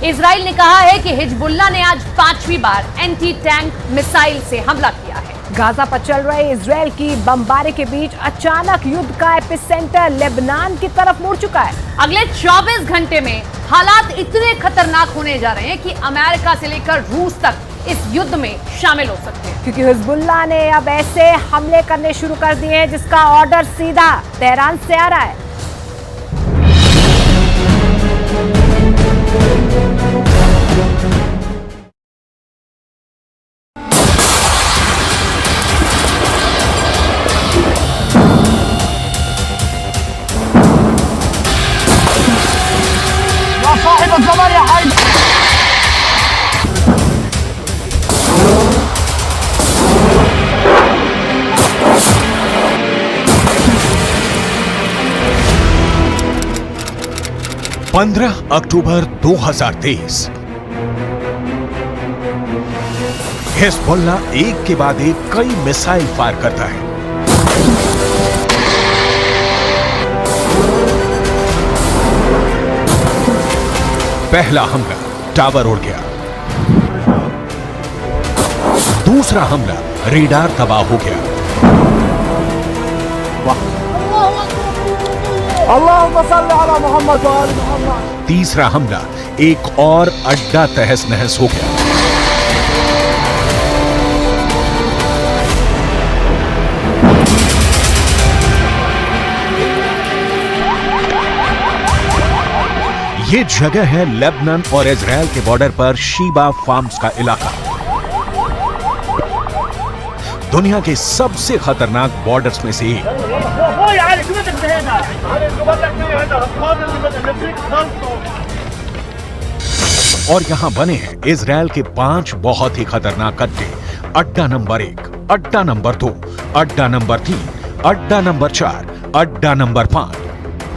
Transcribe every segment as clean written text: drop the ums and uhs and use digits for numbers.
Israel ने कहा है कि हिजबुल्लाह ने आज 5वीं बार एंटी टैंक मिसाइल से हमला किया है। गाजा पर चल रहे इजराइल की बमबारी के बीच अचानक युद्ध का एपिसेंटर लेबनान की तरफ मुड़ चुका है। अगले 24 घंटे में हालात इतने खतरनाक होने जा रहे हैं कि अमेरिका से लेकर रूस तक इस युद्ध में शामिल हो सकते हैं, क्योंकि हिजबुल्लाह ने अब ऐसे हमले करने शुरू कर दिए हैं जिसका ऑर्डर सीधा तेहरान से आ रहा है। पंद्रह अक्टूबर 2023 हिजबुल्लाह एक के बाद एक कई मिसाइल फायर करता है। पहला हमला टावर उड़ गया। दूसरा हमला रेडार तबाह हो गया। तीसरा हमला एक और अड्डा तहस नहस हो गया। ये जगह है लेबनान और इजराइल के बॉर्डर पर शीबा फार्म्स का इलाका। दुनिया के सबसे खतरनाक बॉर्डर्स में से एक। और यहां बने हैं इजराइल के 5 बहुत ही खतरनाक अड्डे। अड्डा नंबर 1, अड्डा नंबर 2, अड्डा नंबर 3, अड्डा नंबर 4, अड्डा नंबर 5।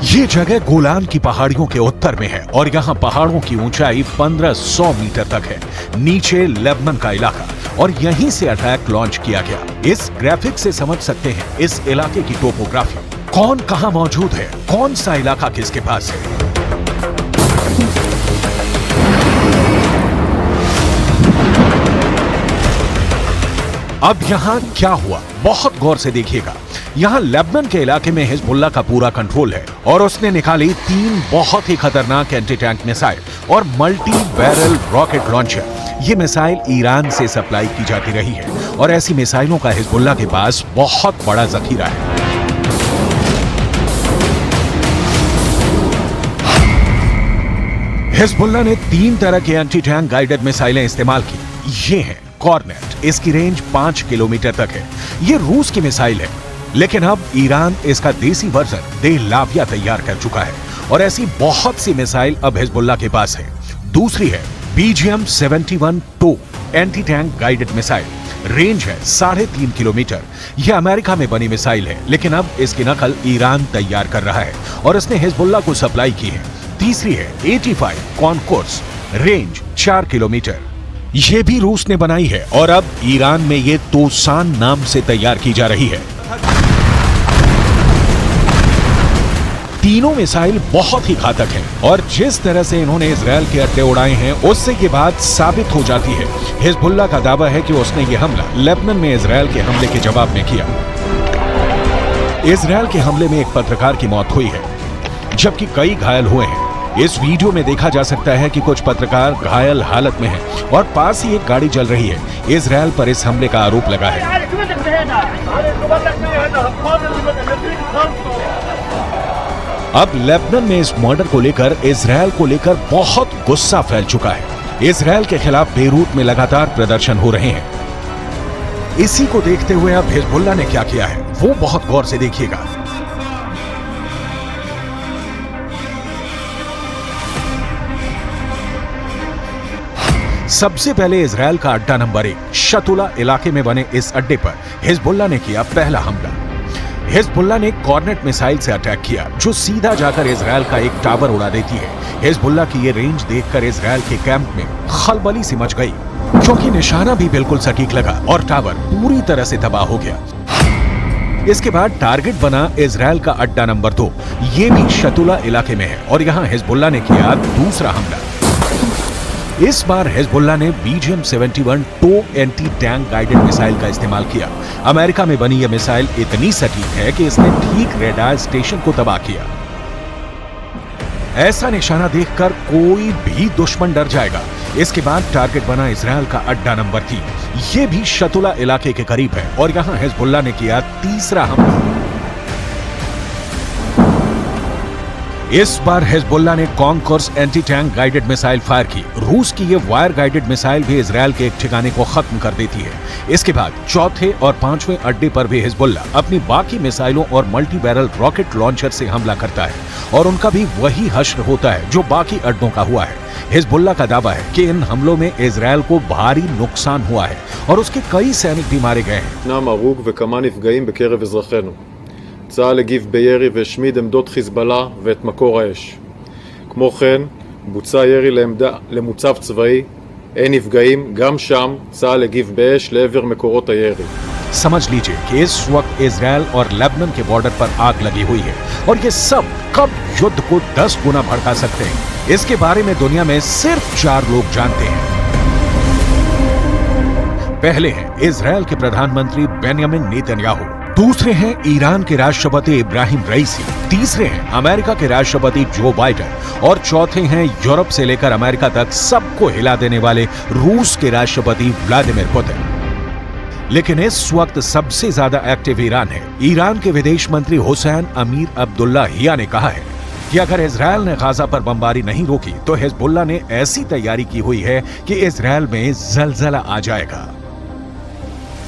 ये जगह गोलान की पहाड़ियों के उत्तर में है और यहाँ पहाड़ों की ऊंचाई 1500 मीटर तक है। नीचे लेबनान का इलाका और यहीं से अटैक लॉन्च किया गया। इस ग्राफिक से समझ सकते हैं इस इलाके की टोपोग्राफी, कौन कहां मौजूद है, कौन सा इलाका किसके पास है। अब यहां क्या हुआ, बहुत गौर से देखिएगा। यहां लेबनान के इलाके में हिजबुल्लाह का पूरा कंट्रोल है और उसने निकाली 3 बहुत ही खतरनाक एंटी टैंक मिसाइल और मल्टी बैरल रॉकेट लॉन्चर। ये मिसाइल ईरान से सप्लाई की जाती रही है और ऐसी मिसाइलों का हिजबुल्लाह के पास बहुत बड़ा जखीरा है। हिजबुल्लाह ने 3 तरह के एंटी टैंक गाइडेड मिसाइलें इस्तेमाल की। ये हैं कॉर्नेट, इसकी रेंज 5 किलोमीटर तक है। ये रूस की मिसाइल है, लेकिन अब ईरान इसका देसी वर्जन देह लाविया तैयार कर चुका है और ऐसी बहुत सी मिसाइल अब हिजबुल्लाह के पास है। दूसरी है BGM-71-2 anti tank guided missile, range है 3.5 किलोमीटर। यह अमेरिका में बनी मिसाइल है, लेकिन अब इसकी नकल ईरान तैयार कर रहा है और इसने हिजबुल्लाह को सप्लाई की है। तीसरी है 85 कॉनकोर्स, रेंज 4 किलोमीटर। यह भी रूस ने बनाई है और अब ईरान में ये तोसान नाम से तैयार की जा रही है। तीनों मिसाइल बहुत ही घातक हैं और जिस तरह से इन्होंने इजराइल के अड्डे उड़ाए हैं उससे ये बात साबित हो जाती है। हिजबुल्लाह का दावा है कि उसने ये हमला लेबनान में इजराइल के हमले के जवाब में किया। इजराइल के हमले में एक पत्रकार की मौत हुई है, जबकि कई घायल हुए हैं। इस वीडियो में देखा जा सकता है कि कुछ पत्रकार घायल हालत में हैं और पास ही एक गाड़ी जल रही है। इजराइल पर इस हमले का आरोप लगा है। अब लेबनान में इस मर्डर को लेकर इजराइल को लेकर बहुत गुस्सा फैल चुका है। इजराइल के खिलाफ बेरूत में लगातार प्रदर्शन हो रहे हैं। इसी को देखते हुए अब हिजबुल्लाह ने क्या किया है वो बहुत गौर से देखिएगा। सबसे पहले इजराइल का अड्डा नंबर 1 शतुला इलाके में बने इस अड्डे पर हिजबुल्लाह ने किया पहला हमला। हिजबुल्लाह ने कॉर्नेट मिसाइल से अटैक किया जो सीधा जाकर इजराइल का एक टावर उड़ा देती है। हिजबुल्लाह की ये रेंज देखकर इजराइल के कैंप में खलबली सी मच गई, क्योंकि निशाना भी बिल्कुल सटीक लगा और टावर पूरी तरह से तबाह हो गया। इसके बाद टारगेट बना इजराइल का अड्डा नंबर 2, ये भी शतुला इलाके में है और यहाँ हिजबुल्लाह ने किया दूसरा हमला। इस बार हिजबुल्लाह ने BGM-71 टो एंटी टैंक गाइडेड मिसाइल का इस्तेमाल किया। अमेरिका में बनी यह मिसाइल इतनी सटीक है कि इसने ठीक रेडार स्टेशन को तबाह किया। ऐसा निशाना देखकर कोई भी दुश्मन डर जाएगा। इसके बाद टारगेट बना इजरायल का अड्डा नंबर 3। यह भी शतुला इलाके के करीब है और यहां हिजबुल्लाह ने किया तीसरा हमला। इस बार हिजबुल्लाह ने concourse anti tank guided missile fire की। रूस की यह वायर गाइडेड मिसाइल भी इजरायल के एक ठिकाने को खत्म कर देती है। इसके बाद चौथे और पांचवें अड्डे पर भी हिजबुल्लाह अपनी बाकी मिसाइलों और मल्टी बैरल रॉकेट लॉन्चर से हमला करता है और उनका भी वही हश्र होता है जो बाकी अड्डों का हुआ है। हिजबुल्लाह का दावा है कि इन हमलों में इजरायल को भारी नुकसान हुआ है और उसके कई सैनिक भी मारे गए हैं। צה"ל הגיב בירי והשמיד עמדות חיזבאללה ואת מקור האש. כמו כן, בוצע ירי למוצב צבאי, אין נפגעים, גם שם צה"ל הגיב באש לעבר מקורות הירי. समझ लीजिए कि इस वक्त इजरायल और लेबनान के बॉर्डर पर आग लगी हुई है और ये सब कब युद्ध को 10 गुना भड़का सकते हैं, इसके बारे में दुनिया में सिर्फ 4 लोग जानते हैं। पहले हैं इजरायल के प्रधानमंत्री बेंयामिन नेतन्याहू, दूसरे हैं ईरान के राष्ट्रपति इब्राहिम रईसी, तीसरे हैं अमेरिका के राष्ट्रपति जो बाइडेन और चौथे हैं यूरोप से लेकर अमेरिका तक सबको हिला देने वाले रूस के राष्ट्रपति व्लादिमीर पुतिन। लेकिन इस वक्त सबसे ज्यादा एक्टिव ईरान है। ईरान के विदेश मंत्री हुसैन अमीर अब्दुल्लाहियां ने कहा है कि अगर इजरायल ने गाजा पर बमबारी नहीं रोकी तो हिजबुल्लाह ने ऐसी तैयारी की हुई है कि इजरायल में जलजला आ जाएगा।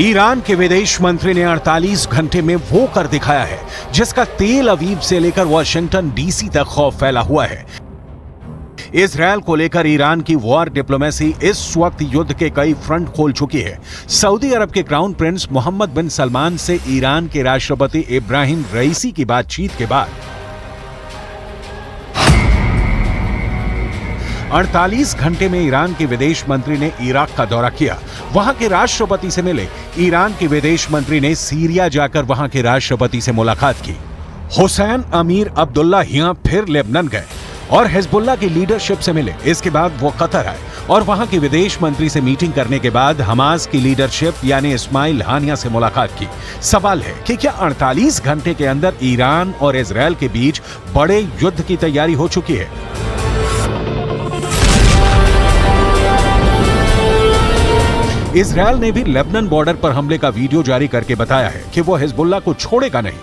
ईरान के विदेश मंत्री ने 48 घंटे में वो कर दिखाया है जिसका तेल अवीव से लेकर वाशिंगटन डीसी तक खौफ फैला हुआ है। इजरायल को लेकर ईरान की वॉर डिप्लोमेसी इस वक्त युद्ध के कई फ्रंट खोल चुकी है। सऊदी अरब के क्राउन प्रिंस मोहम्मद बिन सलमान से ईरान के राष्ट्रपति इब्राहिम रईसी की बातचीत के बाद 48 घंटे में ईरान के विदेश मंत्री ने इराक का दौरा किया, वहां के राष्ट्रपति से मिले। ईरान के विदेश मंत्री ने सीरिया जाकर वहां के राष्ट्रपति से मुलाकात की। हुसैन अमीर अब्दुल्लाहियां फिर लेबनान गए और हिजबुल्लाह की लीडरशिप से मिले। इसके बाद वो कतर आए और वहां के विदेश मंत्री से मीटिंग करने के बाद हमास की लीडरशिप यानी इस्माइल हानिया से मुलाकात की। सवाल है कि क्या 48 घंटे के अंदर ईरान और इजरायल के बीच बड़े युद्ध की तैयारी हो चुकी है? इजरायल ने भी लेबनान बॉर्डर पर हमले का वीडियो जारी करके बताया है कि वो हिजबुल्लाह को छोड़ेगा नहीं।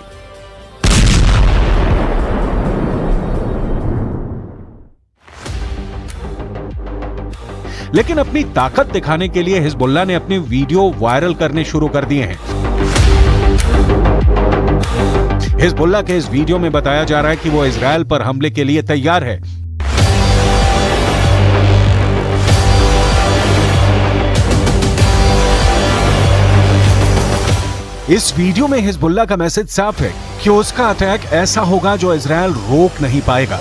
लेकिन अपनी ताकत दिखाने के लिए हिजबुल्लाह ने अपने वीडियो वायरल करने शुरू कर दिए हैं। हिजबुल्लाह के इस वीडियो में बताया जा रहा है कि वो इजरायल पर हमले के लिए तैयार है। इस वीडियो में हिजबुल्लाह का मैसेज साफ है कि उसका अटैक ऐसा होगा जो इजरायल रोक नहीं पाएगा।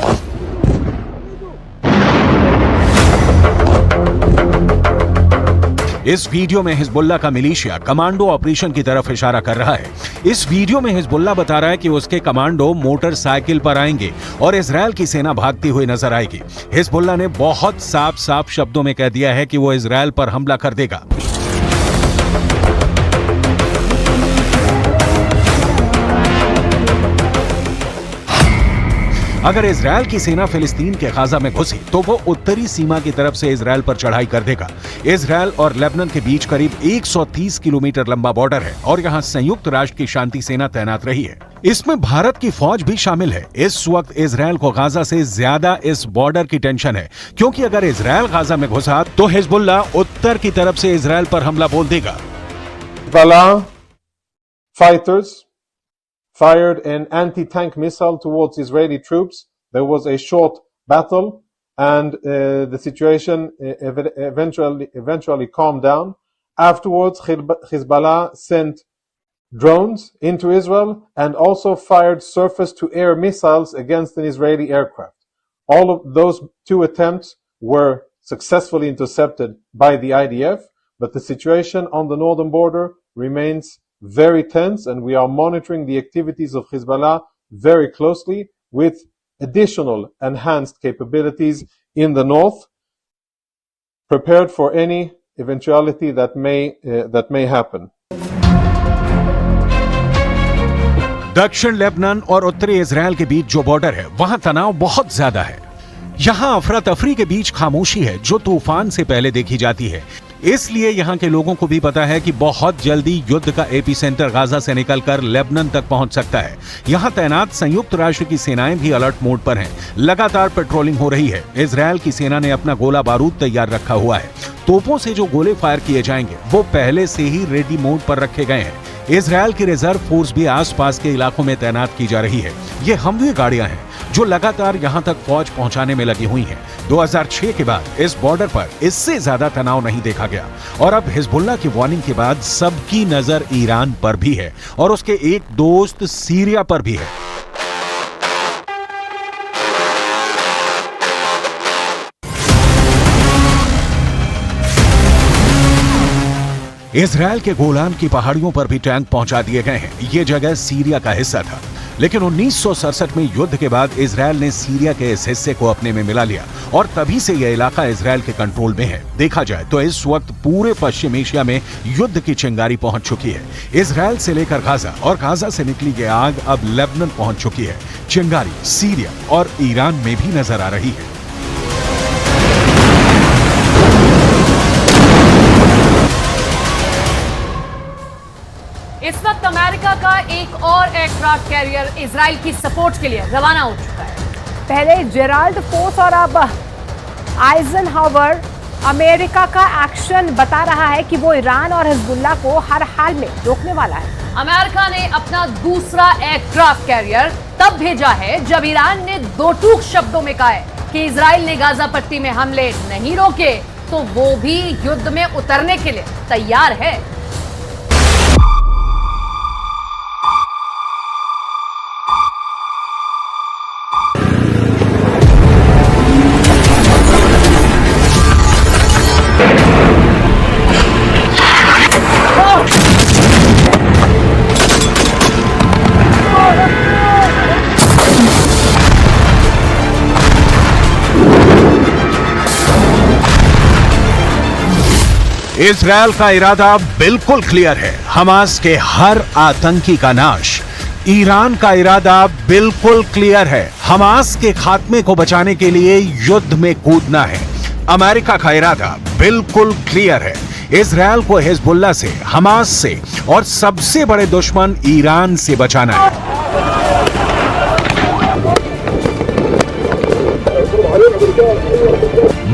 इस वीडियो में हिजबुल्लाह का मिलिशिया कमांडो ऑपरेशन की तरफ इशारा कर रहा है। इस वीडियो में हिजबुल्लाह बता रहा है कि उसके कमांडो मोटरसाइकिल पर आएंगे और इजरायल की सेना भागती हुई नजर आएगी। हिजबुल्लाह ने बहुत साफ शब्दों में कह दिया है कि वो इजरायल पर हमला कर देगा। अगर इजरायल की सेना फिलिस्तीन के गाजा में घुसी तो वो उत्तरी सीमा की तरफ से इजरायल पर चढ़ाई कर देगा। इजरायल और लेबनान के बीच करीब 130 किलोमीटर लंबा बॉर्डर है और यहाँ संयुक्त राष्ट्र की शांति सेना तैनात रही है। इसमें भारत की फौज भी शामिल है। इस वक्त इजरायल को गाजा से ज्यादा इस बॉर्डर की टेंशन है, क्योंकि अगर इजरायल गाजा में घुसा तो हिजबुल्लाह उत्तर की तरफ से इजरायल पर हमला बोल देगा। Fighters fired an anti-tank missile towards Israeli troops. There was a short battle and the situation eventually calmed down. Afterwards, Hezbollah sent drones into Israel and also fired surface-to-air missiles against an Israeli aircraft. All of those two attempts were successfully intercepted by the IDF, but the situation on the northern border remains very tense, and we are monitoring the activities of Hezbollah very closely with additional enhanced capabilities in the north, prepared for any eventuality that may happen. दक्षिण Lebanon और उत्तरी Israel के बीच जो border है वहां तनाव बहुत ज्यादा है। यहां अफरा तफरी के बीच खामोशी है जो तूफान से पहले देखी जाती है। इसलिए यहां के लोगों को भी पता है कि बहुत जल्दी युद्ध का एपीसेंटर गाजा से निकलकर लेबनान तक पहुंच सकता है। यहां तैनात संयुक्त राष्ट्र की सेनाएं भी अलर्ट मोड पर हैं। लगातार पेट्रोलिंग हो रही है। इजराइल की सेना ने अपना गोला बारूद तैयार रखा हुआ है। तोपों से जो गोले फायर किए जाएंगे वो पहले से ही रेडी मोड पर रखे गए हैं। इजराइल की रिजर्व फोर्स भी आसपास के इलाकों में तैनात की जा रही है। ये हमवी गाड़ियां हैं जो लगातार यहां तक फौज पहुंचाने में लगी हुई हैं। 2006 के बाद इस बॉर्डर पर इससे ज्यादा तनाव नहीं देखा गया और अब हिजबुल्लाह की वार्निंग के बाद सबकी नजर ईरान पर भी है और उसके एक दोस्त सीरिया पर भी है। इजराइल के गोलान की पहाड़ियों पर भी टैंक पहुंचा दिए गए हैं। ये जगह सीरिया का हिस्सा था, लेकिन 1967 में युद्ध के बाद इजराइल ने सीरिया के इस हिस्से को अपने में मिला लिया और तभी से यह इलाका इजराइल के कंट्रोल में है। देखा जाए तो इस वक्त पूरे पश्चिम एशिया में युद्ध की चिंगारी पहुंच चुकी है। इजराइल से लेकर गाजा और गाजा से निकली ये आग अब लेबनान पहुंच चुकी है। चिंगारी सीरिया और ईरान में भी नजर आ रही है। इस वक्त अमेरिका का एक और एयरक्राफ्ट कैरियर इजराइल की सपोर्ट के लिए रवाना हो चुका है। पहले जेराल्ड फोर्स और अब आइजनहावर अमेरिका का एक्शन बता रहा है कि वो ईरान और हिजबुल्लाह को हर हाल में रोकने वाला है। अमेरिका ने अपना दूसरा एयरक्राफ्ट कैरियर तब भेजा है जब ईरान ने दो टूक शब्दों में कहा है कि इजराइल ने गाजा पट्टी में हमले नहीं रोके तो वो भी युद्ध में उतरने के लिए तैयार है। इजराइल का इरादा बिल्कुल क्लियर है, हमास के हर आतंकी का नाश। ईरान का इरादा बिल्कुल क्लियर है, हमास के खात्मे को बचाने के लिए युद्ध में कूदना है। अमेरिका का इरादा बिल्कुल क्लियर है, इजराइल को हिजबुल्लाह से, हमास से और सबसे बड़े दुश्मन ईरान से बचाना है।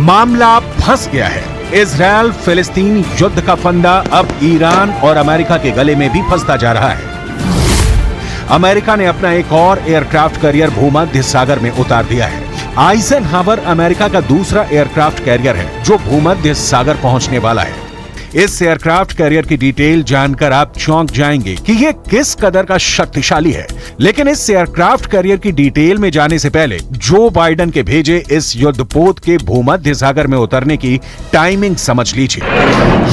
मामला फंस गया है। इजराइल फिलिस्तीन युद्ध का फंदा अब ईरान और अमेरिका के गले में भी फंसता जा रहा है। अमेरिका ने अपना एक और एयरक्राफ्ट कैरियर भूमध्य सागर में उतार दिया है। आइजनहावर अमेरिका का दूसरा एयरक्राफ्ट कैरियर है जो भूमध्य सागर पहुंचने वाला है। इस एयरक्राफ्ट कैरियर की डिटेल जानकर आप चौंक जाएंगे कि यह किस कदर का शक्तिशाली है। लेकिन इस एयरक्राफ्ट कैरियर की डिटेल में जाने से पहले जो बाइडेन के भेजे इस युद्धपोत के भूमध्य सागर में उतरने की टाइमिंग समझ लीजिए।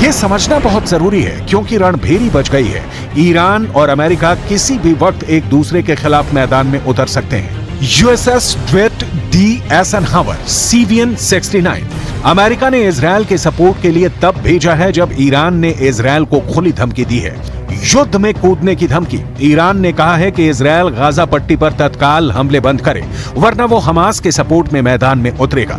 यह समझना बहुत जरूरी है क्योंकि रणभेरी बच गई है। ईरान और अमेरिका किसी भी वक्त एक दूसरे के खिलाफ मैदान में उतर सकते हैं। यूएसएस ड्वेट डी एइजनहावर CVN 69 अमेरिका ने इजराइल के सपोर्ट के लिए तब भेजा है जब ईरान ने इजराइल को खुली धमकी दी है, युद्ध में कूदने की धमकी। ईरान ने कहा है कि इजराइल गाजा पट्टी पर तत्काल हमले बंद करे वरना वो हमास के सपोर्ट में मैदान में उतरेगा।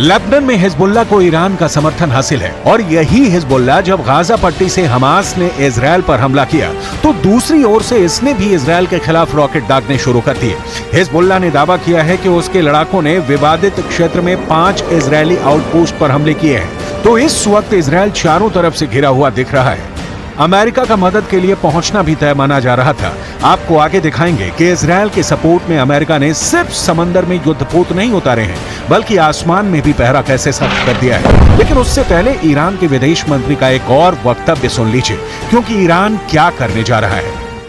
लेबनान में हिजबुल्लाह को ईरान का समर्थन हासिल है और यही हिजबुल्लाह जब गाजा पट्टी से हमास ने इजराइल पर हमला किया तो दूसरी ओर से इसने भी इजराइल के खिलाफ रॉकेट दागने शुरू कर दिए। हिजबुल्लाह ने दावा किया है कि उसके लड़ाकों ने विवादित क्षेत्र में 5 इजरायली आउटपोस्ट पर हमले किए हैं। तो इस वक्त इजराइल चारों तरफ से घिरा हुआ दिख रहा है। अमेरिका का मदद के लिए पहुंचना भी तय माना जा रहा था। आपको आगे दिखाएंगे कि इजराइल के सपोर्ट में अमेरिका ने सिर्फ समंदर में युद्धपोत नहीं उतारे हैं, बल्कि आसमान में भी पहरा कैसे सख्त कर दिया है। लेकिन उससे पहले ईरान के विदेश मंत्री का एक और वक्तव्य सुन लीजिए, क्योंकि ईरान क्या करने जा रहा है।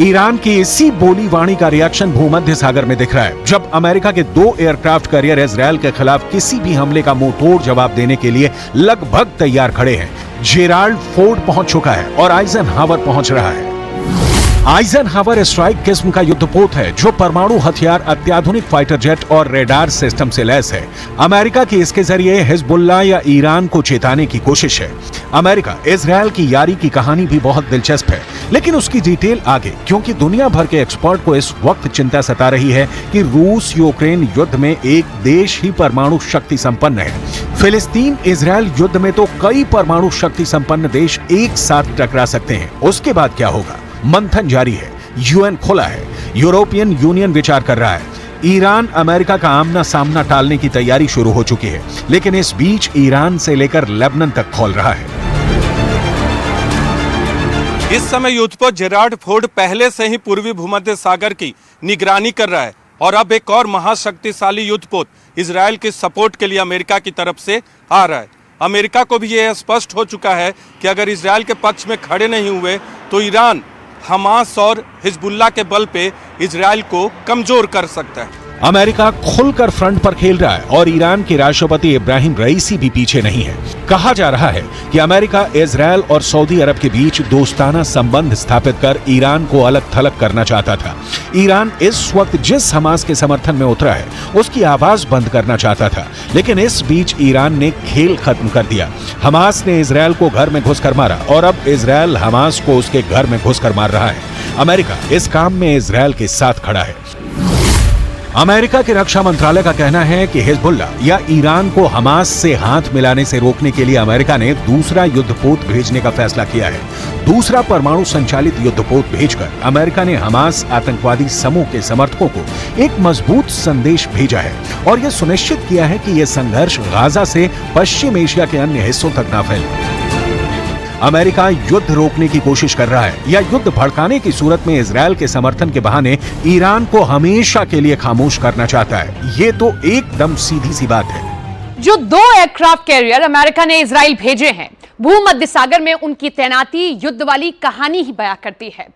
ईरान की इसी बोली वाणी का रिएक्शन भूमध्य सागर में दिख रहा है, जब अमेरिका के 2 एयरक्राफ्ट कैरियर इजराइल के खिलाफ किसी भी हमले का मुंह तोड़ जवाब देने के लिए लगभग तैयार खड़े हैं। जेराल्ड फोर्ड पहुंच चुका है और आइजनहावर पहुंच रहा है। आइजनहावर स्ट्राइक किस्म का युद्धपोत है जो परमाणु हथियार, अत्याधुनिक फाइटर जेट और रेडार सिस्टम से लैस है। अमेरिका की इसके जरिए हिजबुल्लाह या ईरान को चेताने की कोशिश है। अमेरिका इजराइल की यारी की कहानी भी बहुत दिलचस्प है, लेकिन उसकी डिटेल आगे, क्योंकि दुनिया भर के एक्सपर्ट को इस वक्त चिंता सता रही है कि रूस यूक्रेन युद्ध में एक देश ही परमाणु शक्ति संपन्न है। फिलिस्तीन इजराइल युद्ध में तो कई परमाणु शक्ति संपन्न देश एक साथ टकरा सकते हैं। उसके बाद क्या होगा? मंथन जारी है, यूएन खुला है, यूरोपियन यूनियन विचार कर रहा है, ईरान अमेरिका का आमना सामना टालने की तैयारी शुरू हो चुकी है। लेकिन इस बीच ईरान से लेकर लेबनान तक खोल रहा है। इस समय युद्धपोत जेराल्ड फोर्ड पहले से ही पूर्वी भूमध्य सागर की निगरानी कर रहा है और अब एक और महाशक्तिशाली युद्धपोत इजराइल के सपोर्ट के लिए अमेरिका की तरफ से आ रहा है। अमेरिका को भी यह स्पष्ट हो चुका है कि अगर इजराइल के पक्ष में खड़े नहीं हुए तो ईरान हमास और हिजबुल्लाह के बल पे इजराइल को कमजोर कर सकता है। अमेरिका खुलकर फ्रंट पर खेल रहा है और ईरान के राष्ट्रपति इब्राहिम रईसी भी पीछे नहीं है। कहा जा रहा है कि अमेरिका इजराइल और सऊदी अरब के बीच दोस्ताना संबंध स्थापित कर ईरान को अलग थलग करना चाहता था। ईरान इस वक्त जिस हमास के समर्थन में उतरा है उसकी आवाज बंद करना चाहता था, लेकिन इस बीच ईरान ने खेल खत्म कर दिया। हमास ने इजराइल को घर में घुसकर मारा और अब इजराइल हमास को उसके घर में घुसकर मार रहा है। अमेरिका इस काम में इजराइल के साथ खड़ा है। अमेरिका के रक्षा मंत्रालय का कहना है कि हिजबुल्लाह या ईरान को हमास से हाथ मिलाने से रोकने के लिए अमेरिका ने दूसरा युद्धपोत भेजने का फैसला किया है। दूसरा परमाणु संचालित युद्धपोत भेजकर अमेरिका ने हमास आतंकवादी समूह के समर्थकों को एक मजबूत संदेश भेजा है और यह सुनिश्चित किया है कि यह संघर्ष गाजा से पश्चिम एशिया के अन्य हिस्सों तक न फैले। अमेरिका युद्ध रोकने की कोशिश कर रहा है या युद्ध भड़काने की सूरत में इजराइल के समर्थन के बहाने ईरान को हमेशा के लिए खामोश करना चाहता है। ये तो एकदम सीधी सी बात है। जो 2 एयरक्राफ्ट कैरियर अमेरिका ने इजराइल भेजे हैं, भूमध्य सागर में उनकी तैनाती युद्ध वाली कहानी ही बयां करती है।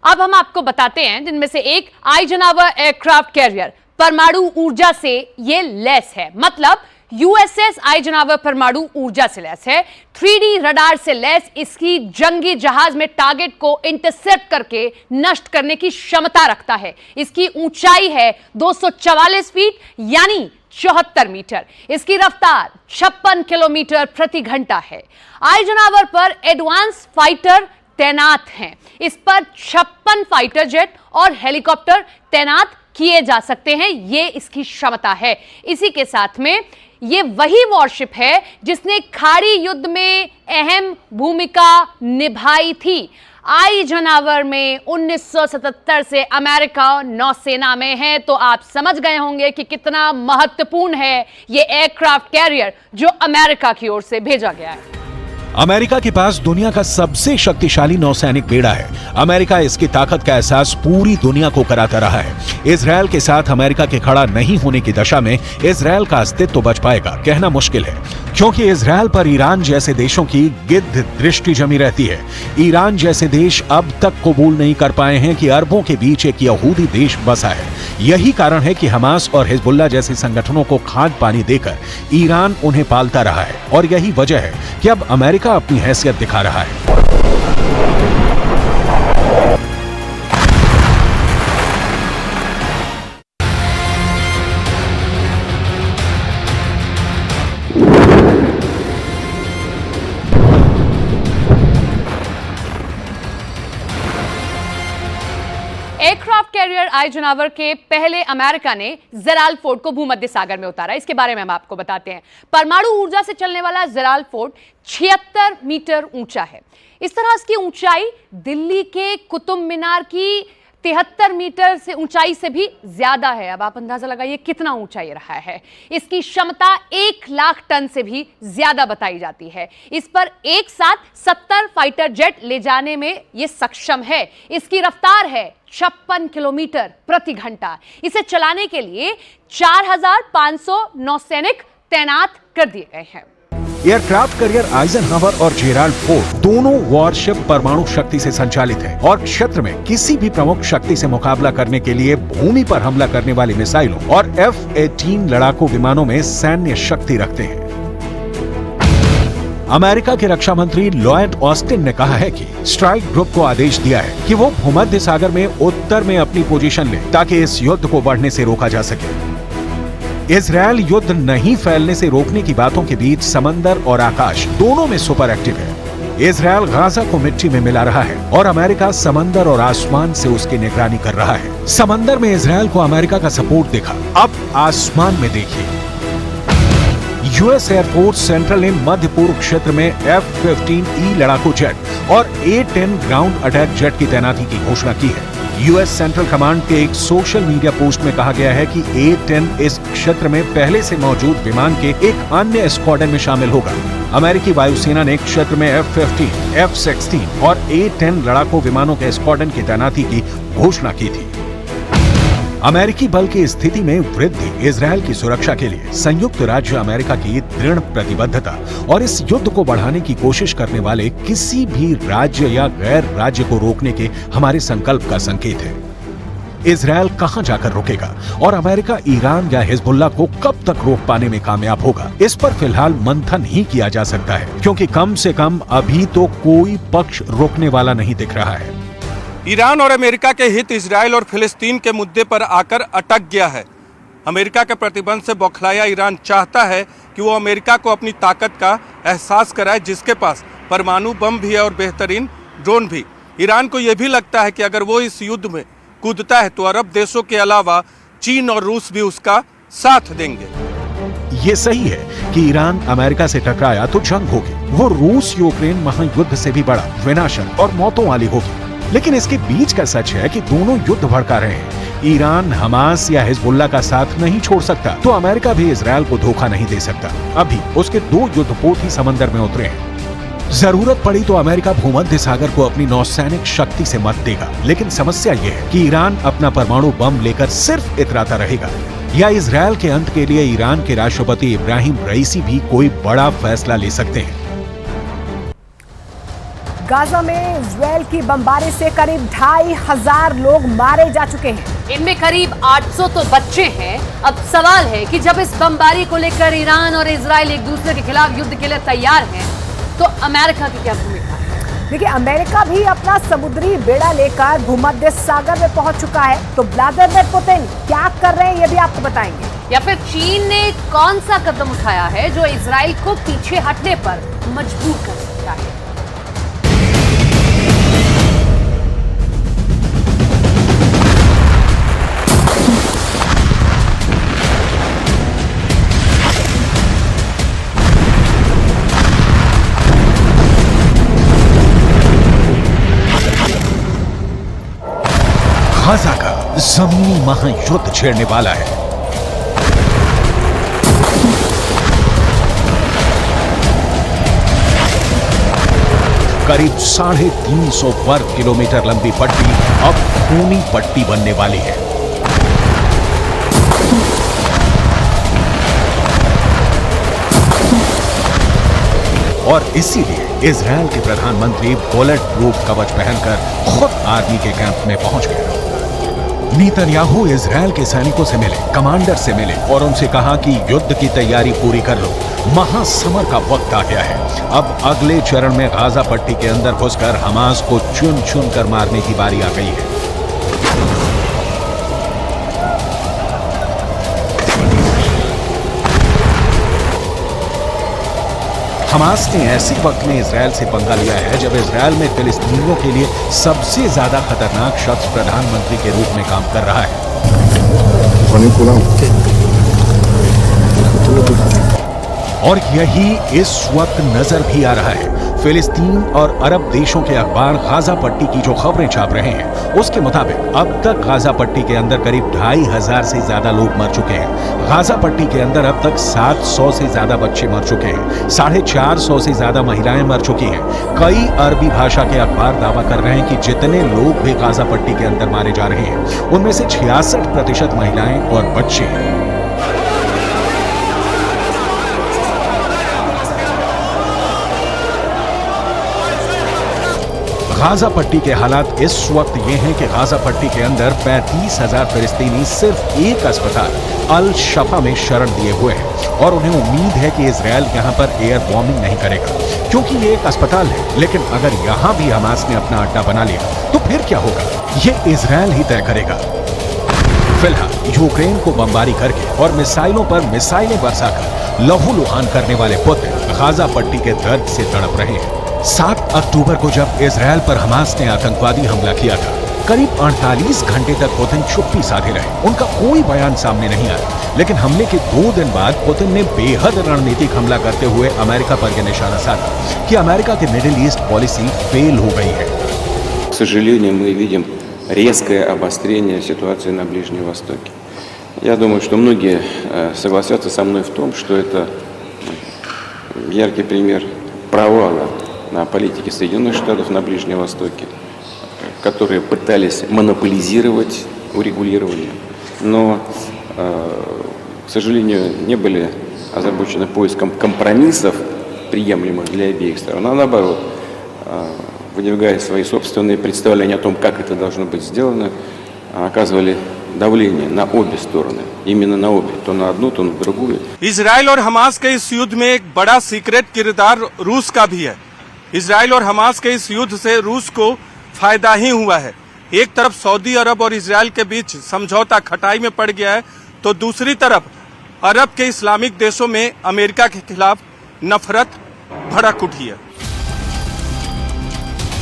अब हम आपको बताते हैं, जिनमें से एक आइजनहावर एयरक्राफ्ट कैरियर परमाणु ऊर्जा से ये लैस है, मतलब यूएसएस आइजनहावर परमाणु ऊर्जा से लैस है, 3D रडार से लैस इसकी जंगी जहाज में टारगेट को इंटरसेप्ट करके नष्ट करने की क्षमता रखता है। इसकी ऊंचाई है 244 फीट यानी 74 मीटर। इसकी रफ्तार 56 किलोमीटर प्रति घंटा है। आइजनहावर पर एडवांस फाइटर तैनात हैं। इस पर 56 फाइटर जेट और हेलीकॉप्टर तैनात किए जा सकते हैं। ये इसकी क्षमता है। इसी के साथ में ये वही वॉरशिप है जिसने खाड़ी युद्ध में अहम भूमिका निभाई थी। आइजनहावर में 1977 से अमेरिका नौसेना में है, तो आप समझ गए होंगे कि कितना महत्वपूर्ण है ये एयरक्राफ्ट कैरियर जो अमेरिका की ओर से भेजा गया है। अमेरिका के पास दुनिया का सबसे शक्तिशाली नौसैनिक बेड़ा है। अमेरिका इसकी ताकत का एहसास पूरी दुनिया को कराता रहा है। इजराइल के साथ अमेरिका के खड़ा नहीं होने की दशा में इजराइल का अस्तित्व बच पाएगा कहना मुश्किल है, क्योंकि इजराइल पर ईरान जैसे देशों की गिद्ध दृष्टि जमी रहती है। ईरान जैसे देश अब तक कबूल नहीं कर पाए हैं कि अरबों के बीच एक यहूदी देश बसा है। यही कारण है कि हमास और हिजबुल्लाह जैसे संगठनों को खाद पानी देकर ईरान उन्हें पालता रहा है, और यही वजह है कि अब अमेरिका अपनी हैसियत दिखा रहा है। एयरक्राफ्ट कैरियर आइजनहावर के पहले अमेरिका ने जेराल्ड फोर्ड को भूमध्य सागर में उतारा। इसके बारे में हम आपको बताते हैं। परमाणु ऊर्जा से चलने वाला जेराल्ड फोर्ड 76 मीटर ऊंचा है। इस तरह इसकी ऊंचाई दिल्ली के कुतुब मीनार की 73 मीटर से ऊंचाई से भी ज्यादा है। अब आप अंदाजा लगाइए कितना ऊंचा ये रहा है। इसकी क्षमता 1 लाख टन से भी ज्यादा बताई जाती है। इस पर एक साथ 70 फाइटर जेट ले जाने में ये सक्षम है। इसकी रफ्तार है 56 किलोमीटर प्रति घंटा। इसे चलाने के लिए 4500 नौसैनिक तैनात कर दिए गए हैं। एयरक्राफ्ट कैरियर आइजनहावर और जेराल्ड फोर्ड दोनों वॉरशिप परमाणु शक्ति से संचालित हैं और क्षेत्र में किसी भी प्रमुख शक्ति से मुकाबला करने के लिए भूमि पर हमला करने वाली मिसाइलों और F-18 लड़ाकू विमानों में सैन्य शक्ति रखते हैं। अमेरिका के रक्षा मंत्री लॉयड ऑस्टिन ने कहा है कि स्ट्राइक ग्रुप को आदेश दिया है कि वो भूमध्य सागर में उत्तर में अपनी पोजीशन ले ताकि इस युद्ध को बढ़ने से रोका जा सके। इजरायल युद्ध नहीं फैलने से रोकने की बातों के बीच समंदर और आकाश दोनों में सुपर एक्टिव है। इजरायल गाजा को मिट्टी में मिला रहा है और अमेरिका समंदर और आसमान से उसकी निगरानी कर रहा है। समंदर में इजरायल को अमेरिका का सपोर्ट दिखा, अब आसमान में देखिए। यूएस एयरफोर्स सेंट्रल ने मध्य पूर्व क्षेत्र में F-15E लड़ाकू जेट और A-10 ग्राउंड अटैक जेट की तैनाती की घोषणा की है। यूएस सेंट्रल कमांड के एक सोशल मीडिया पोस्ट में कहा गया है कि A-10 इस क्षेत्र में पहले से मौजूद विमान के एक अन्य स्क्वाड्रन में शामिल होगा। अमेरिकी वायुसेना ने क्षेत्र में F-15, F-16 और A-10 लड़ाकू विमानों के स्क्वाड्रन की तैनाती की घोषणा की थी। अमेरिकी बल की स्थिति में वृद्धि इजरायल की सुरक्षा के लिए संयुक्त राज्य अमेरिका की दृढ़ प्रतिबद्धता और इस युद्ध को बढ़ाने की कोशिश करने वाले किसी भी राज्य या गैर राज्य को रोकने के हमारे संकल्प का संकेत है। इजरायल कहां जाकर रुकेगा और अमेरिका ईरान या हिजबुल्लाह को कब तक रोक पाने में कामयाब होगा, इस पर फिलहाल मंथन ही किया जा सकता है, क्योंकि कम से कम अभी तो कोई पक्ष रोकने वाला नहीं दिख रहा है। ईरान और अमेरिका के हित इजराइल और फिलिस्तीन के मुद्दे पर आकर अटक गया है। अमेरिका के प्रतिबंध से बौखलाया ईरान चाहता है कि वो अमेरिका को अपनी ताकत का एहसास कराए, जिसके पास परमाणु बम भी है और बेहतरीन ड्रोन भी। ईरान को यह भी लगता है कि अगर वो इस युद्ध में कूदता है तो अरब देशों के अलावा चीन और रूस भी उसका साथ देंगे। ये सही है कि ईरान अमेरिका से टकराया तो जंग होगी, वो रूस यूक्रेन महायुद्ध से भी बड़ा, विनाशक और मौतों वाली होगी। लेकिन इसके बीच का सच है कि दोनों युद्ध भड़का रहे हैं। ईरान हमास या हिजबुल्लाह का साथ नहीं छोड़ सकता तो अमेरिका भी इजरायल को धोखा नहीं दे सकता। अभी उसके 2 युद्धपोत ही समंदर में उतरे हैं। जरूरत पड़ी तो अमेरिका भूमध्य सागर को अपनी नौसैनिक शक्ति से मत देगा, लेकिन समस्या ये है कि ईरान अपना परमाणु बम लेकर सिर्फ इतराता रहेगा, या इजरायल के अंत के लिए ईरान के राष्ट्रपति इब्राहिम रईसी भी कोई बड़ा फैसला ले सकते हैं। गाजा में इजरायल की बमबारी से करीब 2500 लोग मारे जा चुके हैं। इनमें करीब 800 तो बच्चे हैं। अब सवाल है कि जब इस बमबारी को लेकर ईरान और इजरायल एक दूसरे के खिलाफ युद्ध के लिए तैयार हैं, तो अमेरिका की क्या भूमिका है? देखिए, अमेरिका भी अपना समुद्री बेड़ा लेकर भूमध्य सागर में पहुंच चुका है। तो व्लादिमीर पुतिन क्या कर रहे हैं, ये भी आपको बताएंगे। या फिर चीन ने कौन सा कदम उठाया है जो इजरायल को पीछे हटने पर मजबूर कर सकता है? गाजा का जमीनी महायुद्ध छेड़ने वाला है। करीब 350 वर्ग किलोमीटर लंबी पट्टी अब खूनी पट्टी बनने वाली है। और इसीलिए इजरायल के प्रधानमंत्री बुलेट प्रूफ कवच पहनकर खुद आर्मी के कैंप में पहुंच गए। नेतन्याहू इजरायल के सैनिकों से मिले, कमांडर से मिले और उनसे कहा कि युद्ध की तैयारी पूरी कर लो, महासमर का वक्त आ गया है। अब अगले चरण में गाजा पट्टी के अंदर घुसकर हमास को चुन चुन कर मारने की बारी आ गई है। हमास ने ऐसे वक्त में इजराइल से पंगा लिया है जब इजराइल में फिलिस्तीनियों के लिए सबसे ज्यादा खतरनाक शख्स प्रधानमंत्री के रूप में काम कर रहा है। और यही इस वक्त नजर भी आ रहा है। फिलिस्तीन और अरब देशों के अखबार गाजा पट्टी की जो खबरें छाप रहे हैं उसके मुताबिक अब तक गाजा पट्टी के अंदर करीब 2500 से ज्यादा लोग मर चुके हैं। गाजा पट्टी के अंदर अब तक 700 से ज्यादा बच्चे मर चुके हैं। 450 से ज्यादा महिलाएं मर चुकी हैं। कई अरबी भाषा के अखबार दावा कर रहे हैं कि जितने लोग भी गाजा पट्टी के अंदर मारे जा रहे हैं उनमें से 66% महिलाएं और बच्चे हैं। गाजा पट्टी के हालात इस वक्त ये हैं कि गाजा पट्टी के अंदर 35,000 फिलिस्तीनी सिर्फ एक अस्पताल अल शफा में शरण दिए हुए हैं और उन्हें उम्मीद है कि इजराइल यहां पर एयर बॉम्बिंग नहीं करेगा क्योंकि ये एक अस्पताल है। लेकिन अगर यहां भी हमास ने अपना अड्डा बना लिया तो फिर क्या होगा, ये इजराइल ही तय करेगा। फिलहाल यूक्रेन को बमबारी करके और मिसाइलों पर मिसाइलें बरसाकर लहूलुहान करने वाले पुतिन गाजा पट्टी के दर्द से तड़प रहे हैं। 7 अक्टूबर को जब इजराइल पर हमास ने आतंकवादी हमला किया था, करीब 48 घंटे तक पुतिन चुप्पी साधे रहे। उनका कोई बयान सामने नहीं आया। लेकिन हमले के 2 दिन बाद पुतिन ने बेहद रणनीतिक हमला करते हुए अमेरिका पर यह निशाना साधा कि अमेरिका की मिडिल ईस्ट पॉलिसी फेल हो गई है। К сожалению, мы видим резкое обострение ситуации на Ближнем Востоке. Я думаю, что многие согласятся со мной в том, что это яркий пример провала на политике Соединенных Штатов на Ближнем Востоке, которые пытались монополизировать урегулирование, но, к сожалению, не были озабочены поиском компромиссов, приемлемых для обеих сторон, а наоборот, выдвигая свои собственные представления о том, как это должно быть сделано, оказывали давление на обе стороны, именно на обе, то на одну, то на другую. इजराइल और हमास के इस युद्ध में एक बड़ा सीक्रेट किरदार रूस का भी है। इजराइल और हमास के इस युद्ध से रूस को फायदा ही हुआ है। एक तरफ सऊदी अरब और इजराइल के बीच समझौता खटाई में पड़ गया है तो दूसरी तरफ अरब के इस्लामिक देशों में अमेरिका के खिलाफ नफरत भड़क उठी है।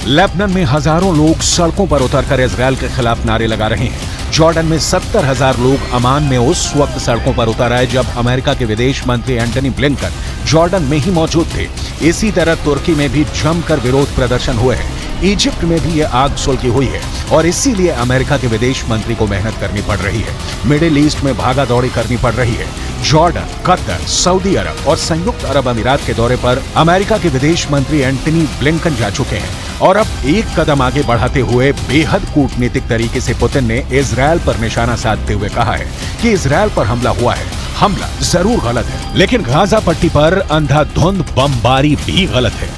लेबनान में हजारों लोग सड़कों पर उतरकर इजराइल के खिलाफ नारे लगा रहे हैं। जॉर्डन में 70,000 लोग अमान में उस वक्त सड़कों पर उतर आए जब अमेरिका के विदेश मंत्री एंटनी ब्लिंकन जॉर्डन में ही मौजूद थे। इसी तरह तुर्की में भी जमकर विरोध प्रदर्शन हुए हैं। इजिप्ट में भी ये आग सुलगी हुई है और इसीलिए अमेरिका के विदेश मंत्री को मेहनत करनी पड़ रही है। मिडिल ईस्ट में भागा दौड़ी करनी पड़ रही है। जॉर्डन, कतर, सऊदी अरब और संयुक्त अरब अमीरात के दौरे पर अमेरिका के विदेश मंत्री एंटनी ब्लिंकन जा चुके हैं और अब एक कदम आगे बढ़ाते हुए बेहद कूटनीतिक तरीके से पुतिन ने इजराइल पर निशाना साधते हुए कहा है कि इजराइल पर हमला हुआ है। हमला जरूर गलत है, लेकिन गाजा पट्टी पर अंधाधुंध बमबारी भी गलत है।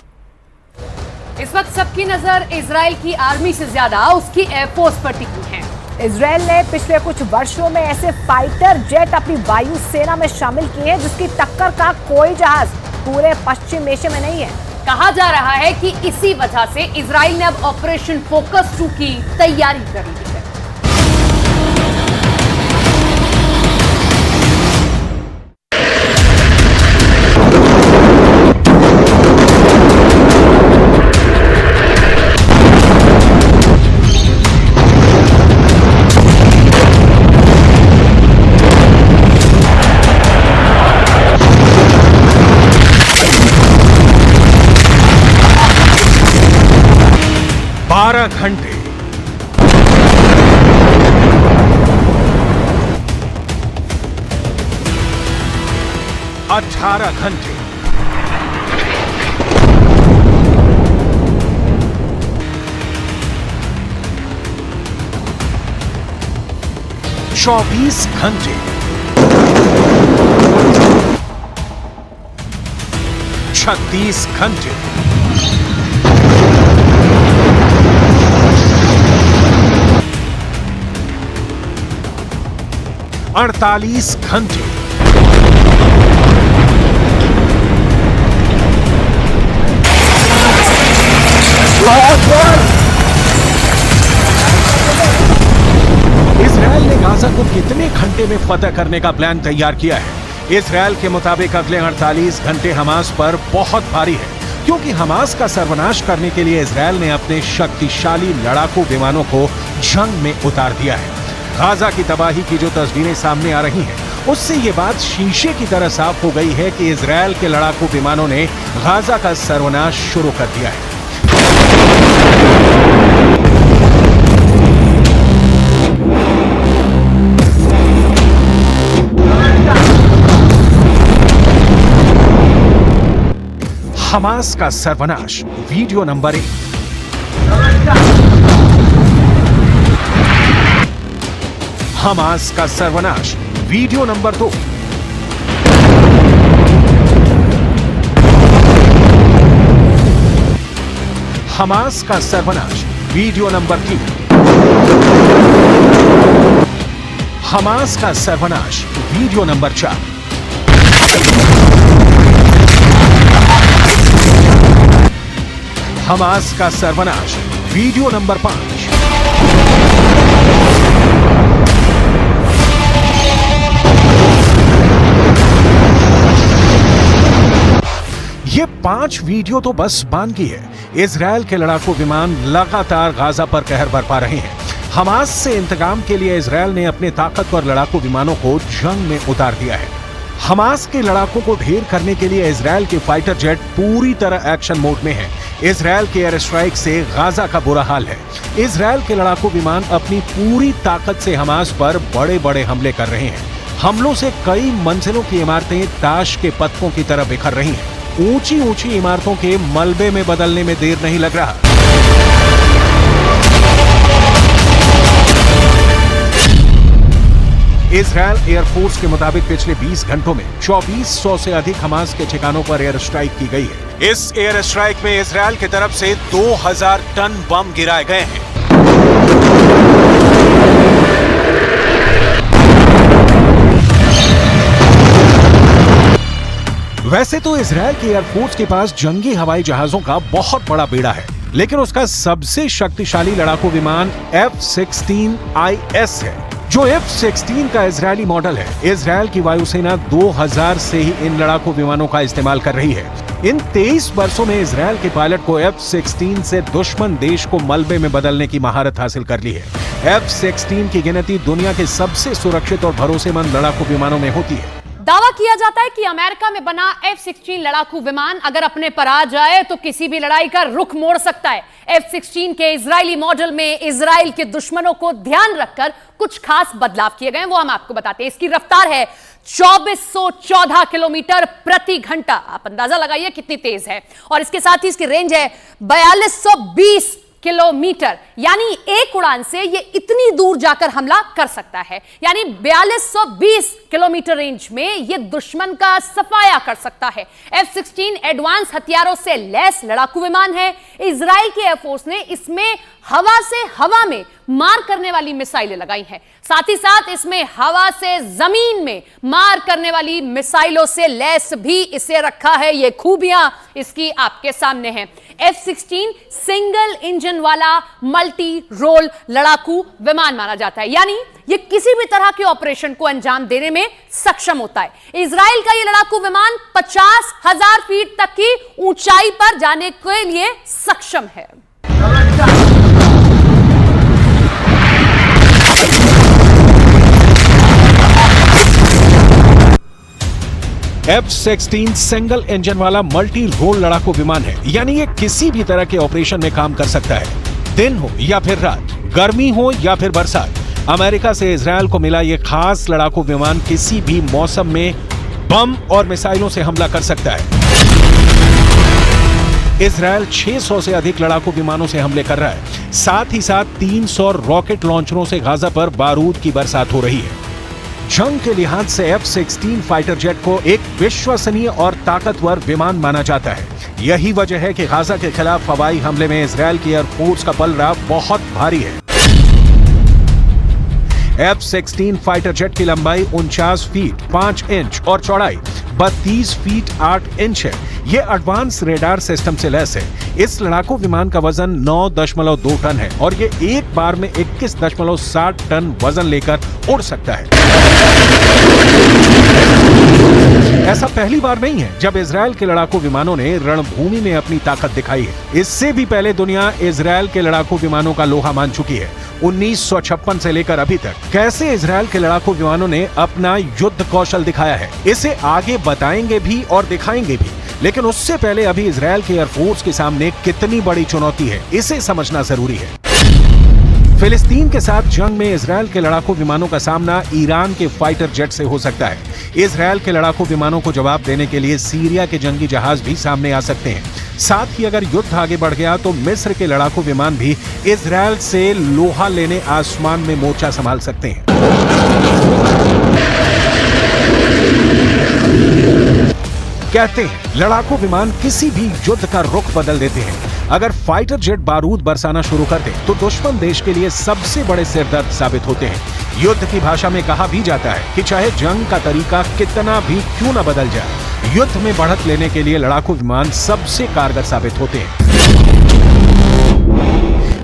इस वक्त सबकी नजर इजराइल की आर्मी से ज्यादा उसकी एयरफोर्स पर टिकी है। इजराइल ने पिछले कुछ वर्षों में ऐसे फाइटर जेट अपनी वायु सेना में शामिल किए हैं जिसकी टक्कर का कोई जहाज पूरे पश्चिम एशिया में नहीं है। कहा जा रहा है कि इसी वजह से इजराइल ने अब ऑपरेशन फोकस 2 की तैयारी कर ली है। घंटे 18 घंटे 24 घंटे 36 घंटे 48 घंटे इजराइल ने गाजा को कितने घंटे में फतह करने का प्लान तैयार किया है, इजरायल के मुताबिक अगले 48 घंटे हमास पर बहुत भारी है, क्योंकि हमास का सर्वनाश करने के लिए इजरायल ने अपने शक्तिशाली लड़ाकू विमानों को जंग में उतार दिया है। गाजा की तबाही की जो तस्वीरें सामने आ रही हैं, उससे ये बात शीशे की तरह साफ हो गई है कि इजरायल के लड़ाकू विमानों ने गाजा का सर्वनाश शुरू कर दिया है। हमास का सर्वनाश, वीडियो नंबर 1। हमास का सर्वनाश, वीडियो नंबर 2। हमास का सर्वनाश, वीडियो नंबर 3। हमास का सर्वनाश, वीडियो नंबर 4। हमास का सर्वनाश, वीडियो नंबर 5। ये 5 वीडियो तो बस बानगी है। इजरायल के लड़ाकू विमान लगातार गाजा पर कहर बरपा रहे हैं। हमास से इंतकाम के लिए इजरायल ने अपने ताकतवर लड़ाकू विमानों को जंग में उतार दिया है। हमास के लड़ाकों को ढेर करने के लिए इजरायल के फाइटर जेट पूरी तरह एक्शन मोड में है। इजरायल के एयर स्ट्राइक से गाजा का बुरा हाल है। इजरायल के लड़ाकू विमान अपनी पूरी ताकत से हमास पर बड़े बड़े हमले कर रहे हैं। हमलों से कई मंजिलों की इमारतें ताश के पत्तों की तरह बिखर रही हैं। ऊंची ऊंची इमारतों के मलबे में बदलने में देर नहीं लग रहा। इजरायल एयरफोर्स के मुताबिक पिछले 20 घंटों में 2400 से अधिक हमास के ठिकानों पर एयर स्ट्राइक की गई है। इस एयर स्ट्राइक में इजरायल की तरफ से 2000 टन बम गिराए गए हैं। वैसे तो इजरायल के एयरफोर्स के पास जंगी हवाई जहाजों का बहुत बड़ा बेड़ा है, लेकिन उसका सबसे शक्तिशाली लड़ाकू विमान F-16IS है, जो F-16 का इजरायली मॉडल है। इजरायल की वायुसेना 2000 से ही इन लड़ाकू विमानों का इस्तेमाल कर रही है। इन 23 वर्षों में इजरायल के पायलट को F-16 से दुश्मन देश को मलबे में बदलने की महारत हासिल कर ली है। F-16 की गिनती दुनिया के सबसे सुरक्षित और भरोसेमंद लड़ाकू विमानों में होती है। दावा किया जाता है कि अमेरिका में बना F-16 लड़ाकू विमान अगर अपने पर आ जाए तो किसी भी लड़ाई का रुख मोड़ सकता है। F-16 के इजरायली मॉडल में इजराइल के दुश्मनों को ध्यान रखकर कुछ खास बदलाव किए गए हैं, वो हम आपको बताते हैं। इसकी रफ्तार है 2414 किलोमीटर प्रति घंटा। आप अंदाजा लगाइए कितनी तेज है। और इसके साथ ही इसकी रेंज है 4220 किलोमीटर, यानी एक उड़ान से ये इतनी दूर जाकर हमला कर सकता है। यानी 4220 किलोमीटर रेंज में ये दुश्मन का सफाया कर सकता है। F-16 एडवांस हथियारों से लैस लड़ाकू विमान है। इजराइल के एयरफोर्स ने इसमें हवा से हवा में मार करने वाली मिसाइलें लगाई हैं। साथ ही साथ इसमें हवा से जमीन में मार करने वाली मिसाइलों से लैस भी इसे रखा है। ये खूबियां इसकी आपके सामने हैं। F-16 सिंगल इंजन वाला मल्टी रोल लड़ाकू विमान माना जाता है, यानी ये किसी भी तरह के ऑपरेशन को अंजाम देने में सक्षम होता है। इजराइल का ये लड़ाकू विमान 50,000 फीट तक की ऊंचाई पर जाने के लिए सक्षम है। F-16 सिंगल इंजन वाला मल्टी रोल लड़ाकू विमान है, यानी ये किसी भी तरह के ऑपरेशन में काम कर सकता है। दिन हो या फिर रात, गर्मी हो या फिर बरसात, अमेरिका से इजरायल को मिला ये खास लड़ाकू विमान किसी भी मौसम में बम और मिसाइलों से हमला कर सकता है। इजरायल 600 से अधिक लड़ाकू विमानों से हमले कर रहा है। साथ ही साथ 300 रॉकेट लॉन्चरों से गाजा पर बारूद की बरसात हो रही है। जंग के लिहाज से F-16 फाइटर जेट को एक विश्वसनीय और ताकतवर विमान माना जाता है। यही वजह है कि गाजा के खिलाफ हवाई हमले में इजरायल की एयरफोर्स का पलड़ा बहुत भारी है। F-16 फाइटर जेट की लंबाई 49 फीट 5 इंच और चौड़ाई 32 फीट 8 इंच है। ये एडवांस रेडार सिस्टम से लैस है। इस लड़ाकू विमान का वजन 9.2 टन है और ये एक बार में 21.7 टन वजन लेकर उड़ सकता है। ऐसा पहली बार नहीं है जब इजरायल के लड़ाकू विमानों ने रणभूमि में अपनी ताकत दिखाई है। इससे भी पहले दुनिया इजरायल के लड़ाकू विमानों का लोहा मान चुकी है। 1956 से लेकर अभी तक कैसे इजरायल के लड़ाकू विमानों ने अपना युद्ध कौशल दिखाया है, इसे आगे बताएंगे भी और दिखाएंगे भी। लेकिन उससे पहले अभी इजरायल के एयरफोर्स के सामने कितनी बड़ी चुनौती है, इसे समझना जरूरी है। फिलिस्तीन के साथ जंग में इजरायल के लड़ाकू विमानों का सामना ईरान के फाइटर जेट से हो सकता है। इजरायल के लड़ाकू विमानों को जवाब देने के लिए सीरिया के जंगी जहाज भी सामने आ सकते हैं। साथ ही अगर युद्ध आगे बढ़ गया तो मिस्र के लड़ाकू विमान भी इजरायल से लोहा लेने आसमान में मोर्चा संभाल सकते हैं। कहते हैं लड़ाकू विमान किसी भी युद्ध का रुख बदल देते हैं। अगर फाइटर जेट बारूद बरसाना शुरू कर दे तो दुश्मन देश के लिए सबसे बड़े सिरदर्द साबित होते हैं। युद्ध की भाषा में कहा भी जाता है कि चाहे जंग का तरीका कितना भी क्यों न बदल जाए, युद्ध में बढ़त लेने के लिए लड़ाकू विमान सबसे कारगर साबित होते हैं।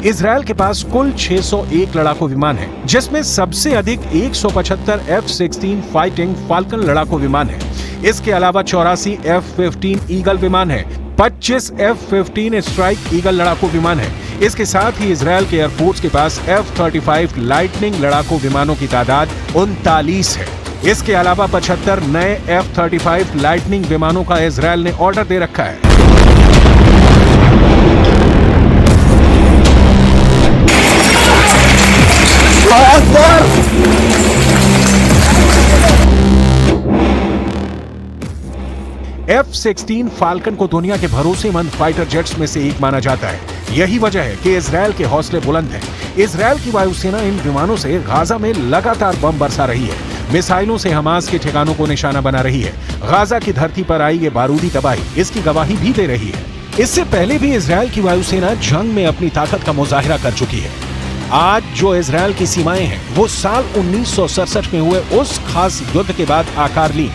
इजरायल के पास कुल 601 लड़ाकू विमान हैं, जिसमें सबसे अधिक 175 F-16 फाइटिंग फाल्कन लड़ाकू विमान है। इसके अलावा 84 F-15 ईगल विमान है, 25 F-15 स्ट्राइक ईगल लड़ाकू विमान है। इसके साथ ही इजरायल के एयरफोर्स के पास F-35 लाइटनिंग लड़ाकू विमानों की तादाद 39 है। इसके अलावा 75 नए F-35 लाइटनिंग विमानों का इजरायल ने ऑर्डर दे रखा है। F-16 फाल्कन को दुनिया के भरोसेमंद फाइटर जेट्स में से एक माना जाता है। यही वजह है कि इजरायल के हौसले बुलंद हैं। इजरायल की वायुसेना इन विमानों से गाजा में लगातार बम बरसा रही है, मिसाइलों से हमास के ठिकानों को निशाना बना रही है। गाजा की धरती पर आई ये बारूदी तबाही इसकी गवाही भी दे रही है। इससे पहले भी इजरायल की वायुसेना जंग में अपनी ताकत का मुजाहिरा कर चुकी है। आज जो इजरायल की सीमाएं हैं वो साल 1967 में हुए उस खास युद्ध के बाद आकार ली,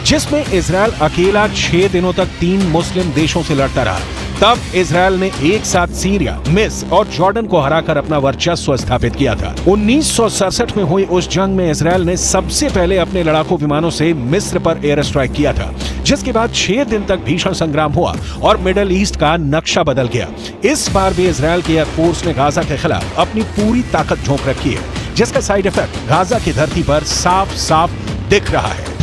जिसमें इजरायल अकेला 6 दिनों तक 3 मुस्लिम देशों से लड़ता रहा। तब इजरायल ने एक साथ सीरिया, मिस्र और जॉर्डन को हराकर अपना वर्चस्व स्थापित किया था। 1967 में हुई उस जंग में इजरायल ने सबसे पहले अपने लड़ाकू विमानों से मिस्र पर एयर स्ट्राइक किया था, जिसके बाद 6 दिन तक भीषण संग्राम हुआ और मिडल ईस्ट का नक्शा बदल गया। इस बार भी इजरायल की एयरफोर्स ने गाजा के खिलाफ अपनी पूरी ताकत झोंक रखी है, जिसका साइड इफेक्ट गाजा की धरती पर साफ साफ दिख रहा है।